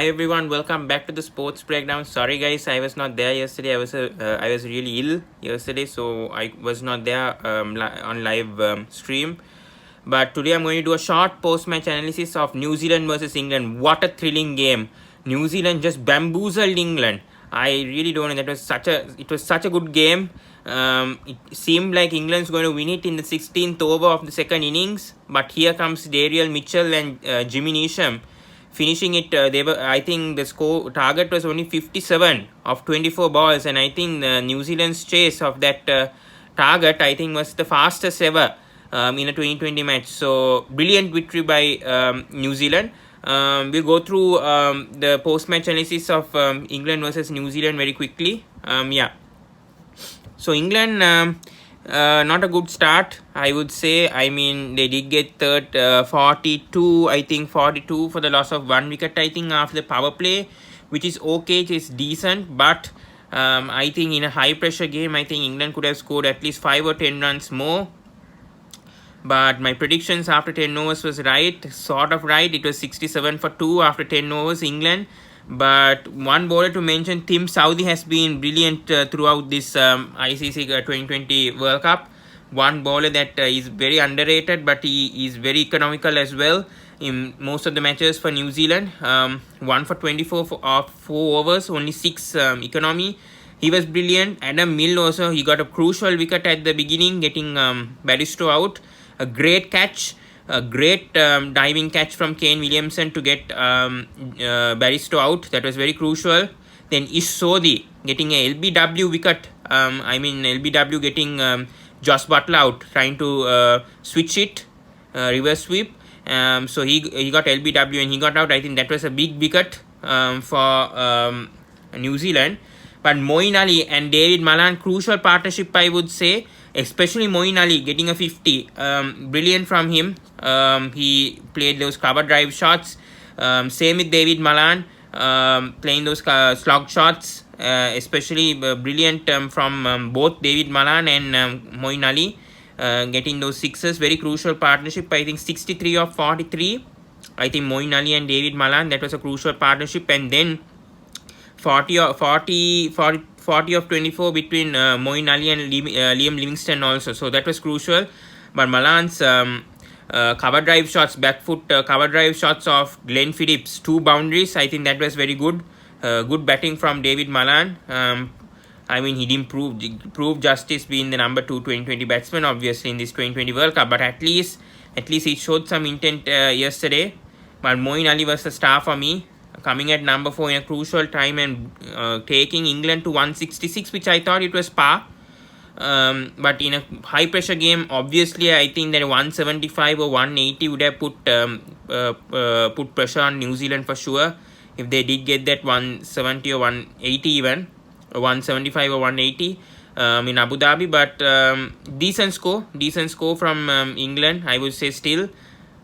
Hi everyone, welcome back to the sports breakdown. Sorry guys, I was not there yesterday. I was really ill yesterday, so I was not there on live stream. But today I'm going to do a short post-match analysis of New Zealand versus England. What a thrilling game! New Zealand just bamboozled England. I really don't know. It was such a good game. It seemed like England's going to win it in the 16th over of the second innings, but here comes Dariel Mitchell and Jimmy Neesham finishing it. I think the score target was only 57 of 24 balls, and I think New Zealand's chase of that target, I think, was the fastest ever in a 2020 match. So brilliant victory by New Zealand. We'll go through the post-match analysis of England versus New Zealand very quickly. So England, not a good start, I would say. I mean, they did get 42, I think 42 for the loss of 1 wicket, I think, after the power play, which is okay, it is decent, but I think in a high pressure game, I think England could have scored at least 5 or 10 runs more. But my predictions after 10 overs was right, sort of right. It was 67 for 2 after 10 overs, England. But one bowler to mention, Tim Southee, has been brilliant throughout this ICC 2020 World Cup. One bowler that is very underrated, but he is very economical as well in most of the matches for New Zealand. 1 for 24 of 4 overs, only 6 economy. He was brilliant. Adam Milne also, he got a crucial wicket at the beginning, getting Barristow out. A great catch. A great diving catch from Kane Williamson to get Barristow out. That was very crucial. Then Ish Sodhi getting a LBW wicket. LBW getting Josh Butler out, trying to switch it, reverse sweep. So he got LBW and he got out. I think that was a big wicket for New Zealand. But Moeen Ali and David Malan, crucial partnership, I would say. Especially Moeen Ali getting a 50. Brilliant from him. He played those cover drive shots. Same with David Malan, playing those slog shots. Especially brilliant from both David Malan and Moeen Ali, getting those sixes. Very crucial partnership. I think 63 of 43. I think Moeen Ali and David Malan, that was a crucial partnership. And then 40 of 24 between Moeen Ali and Liam Livingstone also. So that was crucial. But Malan's cover drive shots, back foot cover drive shots of Glenn Phillips, 2 boundaries, I think that was very good. Good batting from David Malan. He didn't prove justice being the number 2 2020 batsman, obviously, in this 2020 World Cup. But at least he showed some intent yesterday. But Moeen Ali was the star for me, coming at number 4 in a crucial time and taking England to 166, which I thought it was par. But in a high pressure game, obviously I think that 175 or 180 would have put pressure on New Zealand for sure, if they did get that 170 or 180 even, or 175 or 180 in Abu Dhabi. But decent score from England, I would say. Still,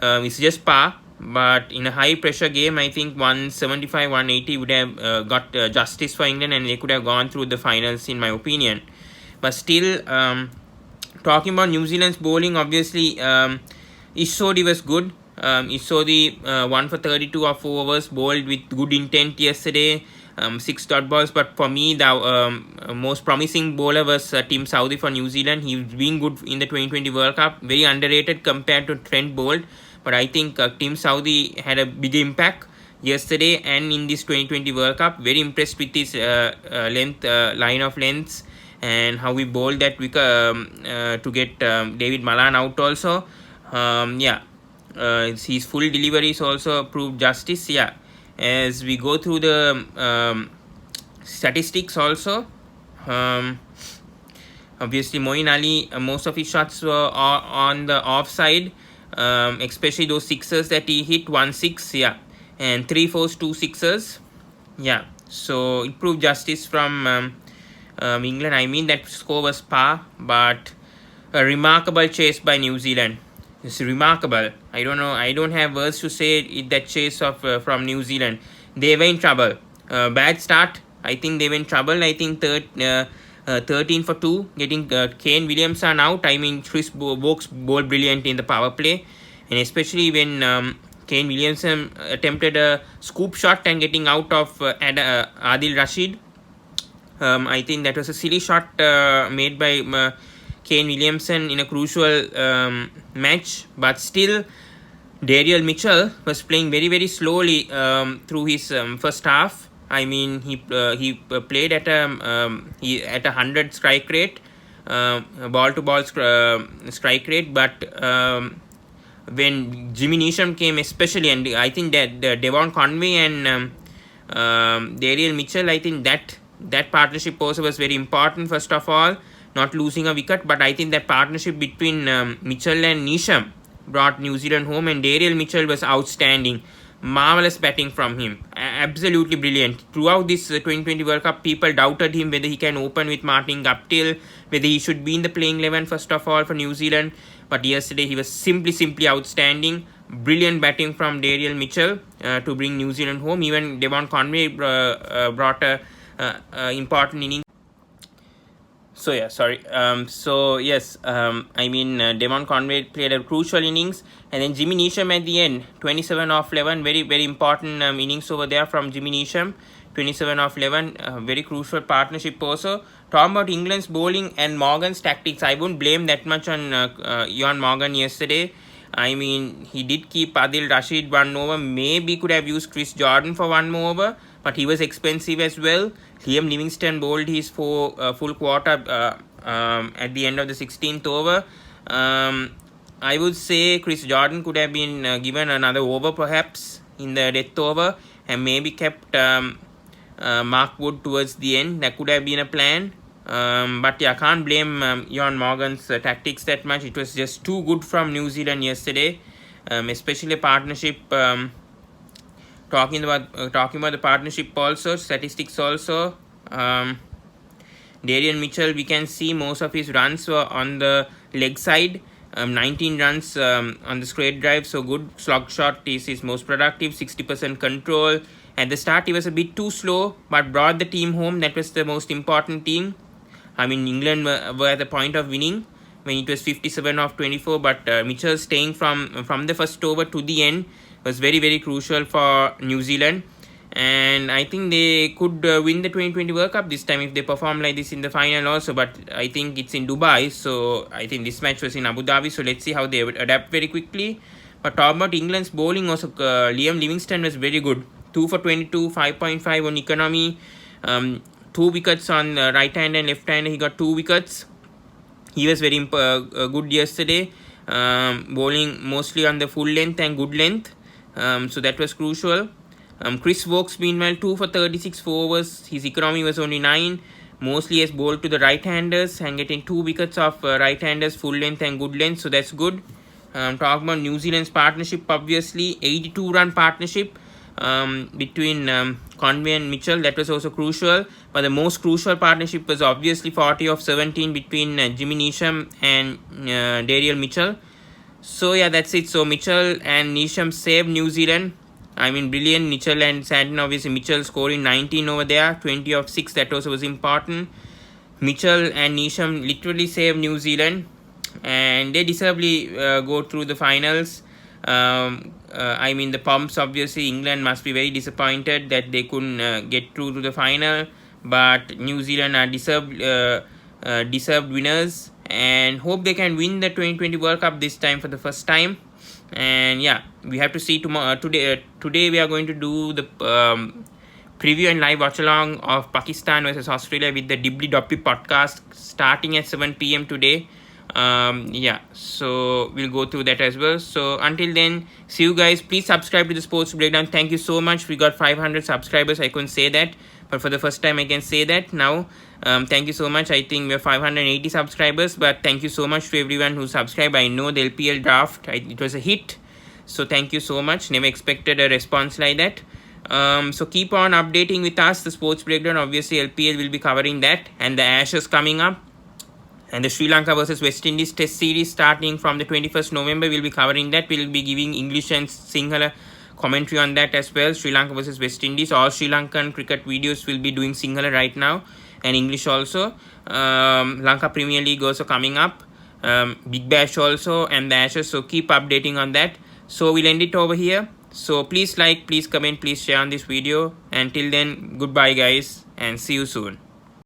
it's just par. But in a high pressure game, I think 175, 180 would have got justice for England, and they could have gone through the finals, in my opinion. But still, talking about New Zealand's bowling, obviously, Ish Sodhi was good. Ish Sodhi 1 for 32 of 4 overs, bowled with good intent yesterday. 6 dot balls. But for me, the most promising bowler was Tim Southee for New Zealand. He's been good in the 2020 World Cup. Very underrated compared to Trent Boult. But I think Tim Southee had a big impact yesterday and in this 2020 World Cup. Very impressed with his line of lengths and how we bowled that to get David Malan out also. His full deliveries also proved justice. As we go through the statistics also, obviously Moeen Ali, most of his shots were on the offside. Especially those sixers that he hit, 1-6, and 3 4s, 2 sixers, so it proved justice from England. I mean, that score was par, but a remarkable chase by New Zealand. It's remarkable. I don't know, I don't have words to say that chase of from New Zealand. They were in trouble. Bad start. I think they were in trouble. I think 13 for 2, getting Kane Williamson out. I mean, Chris Boakes bowled brilliant in the power play, and especially when Kane Williamson attempted a scoop shot and getting out of Adil Rashid. I think that was a silly shot made by Kane Williamson in a crucial match, but still Dariel Mitchell was playing very, very slowly through his first half. I mean, he played at a 100 strike rate, ball to ball strike rate, but when Jimmy Neesham came, especially, and I think that Devon Conway and Dariel Mitchell, I think that partnership also was very important. First of all, not losing a wicket, but I think that partnership between Mitchell and Neesham brought New Zealand home, and Dariel Mitchell was outstanding. Marvelous batting from him, absolutely brilliant. Throughout this 2020 World Cup, people doubted him whether he can open with Martin Guptill, whether he should be in the playing 11 first of all for New Zealand. But yesterday he was simply outstanding. Brilliant batting from Dariel Mitchell to bring New Zealand home. Even Devon Conway brought a important inning. So yeah, sorry. I mean, Devon Conway played a crucial innings, and then Jimmy Neesham at the end, 27 off 11, very important innings over there from Jimmy Neesham, 27 off 11, very crucial partnership also. Talking about England's bowling and Morgan's tactics, I won't blame that much on Ian Morgan yesterday. I mean, he did keep Adil Rashid 1 over, maybe could have used Chris Jordan for 1 more over, but he was expensive as well. Liam Livingstone bowled his full quarter at the end of the 16th over. I would say Chris Jordan could have been given another over perhaps in the death over, and maybe kept Mark Wood towards the end. That could have been a plan. But yeah, I can't blame Ian Morgan's tactics that much. It was just too good from New Zealand yesterday, especially partnership. Talking about the partnership also, statistics also. Darian Mitchell, we can see most of his runs were on the leg side. 19 runs on the straight drive, so good. Slog shot is his most productive, 60% control. At the start, he was a bit too slow, but brought the team home. That was the most important thing. I mean, England were at the point of winning when it was 57 off 24, but Mitchell staying from the first over to the end was very crucial for New Zealand, and I think they could win the 2020 World Cup this time if they perform like this in the final also. But I think it's in Dubai, so I think this match was in Abu Dhabi, so let's see how they adapt very quickly. But talk about England's bowling also, Liam Livingstone was very good, 2 for 22, 5.5 on economy, 2 wickets on right hand and left hand. He got 2 wickets. He was very good yesterday, bowling mostly on the full length and good length. So that was crucial. Chris Wokes, meanwhile, 2 for 36 4 overs. His economy was only 9. Mostly has bowled to the right-handers and getting 2 wickets of right-handers, full length and good length. So that's good. Talking about New Zealand's partnership, obviously 82-run partnership between Conway and Mitchell. That was also crucial. But the most crucial partnership was obviously 40 of 17 between Jimmy Neesham and Dariel Mitchell. So yeah, that's it. So Mitchell and Neesham saved New Zealand. I mean, brilliant. Mitchell and Sandon, obviously Mitchell scoring 19 over there, 20 of 6. That also was important. Mitchell and Neesham literally saved New Zealand, and they deservedly go through the finals. I mean, the Pumps, obviously England must be very disappointed that they couldn't get through to the final, but New Zealand are deserved winners, and hope they can win the 2020 World Cup this time for the first time. And yeah, we have to see tomorrow. Today we are going to do the preview and live watch along of Pakistan versus Australia with the Dibbly Doppy podcast starting at 7 p.m. today. Yeah, so we'll go through that as well. So until then, see you guys. Please subscribe to the Sports Breakdown. Thank you so much. We got 500 subscribers. I couldn't say that, but for the first time I can say that now. Thank you so much. I think we have 580 subscribers, but thank you so much to everyone who subscribed. I know the LPL draft, it was a hit, so thank you so much. Never expected a response like that. So keep on updating with us, the Sports Breakdown. Obviously LPL will be covering that, and the Ashes coming up, and the Sri Lanka versus West Indies Test series starting from the 21st November. We'll be covering that. We'll be giving English and Sinhala commentary on that as well. Sri Lanka versus West Indies. All Sri Lankan cricket videos will be doing Sinhala right now, and English also. Lanka Premier League also coming up, Big Bash also, and the Ashes. So keep updating on that. So we'll end it over here. So please like, please comment, please share on this video. Until then, goodbye guys, and see you soon.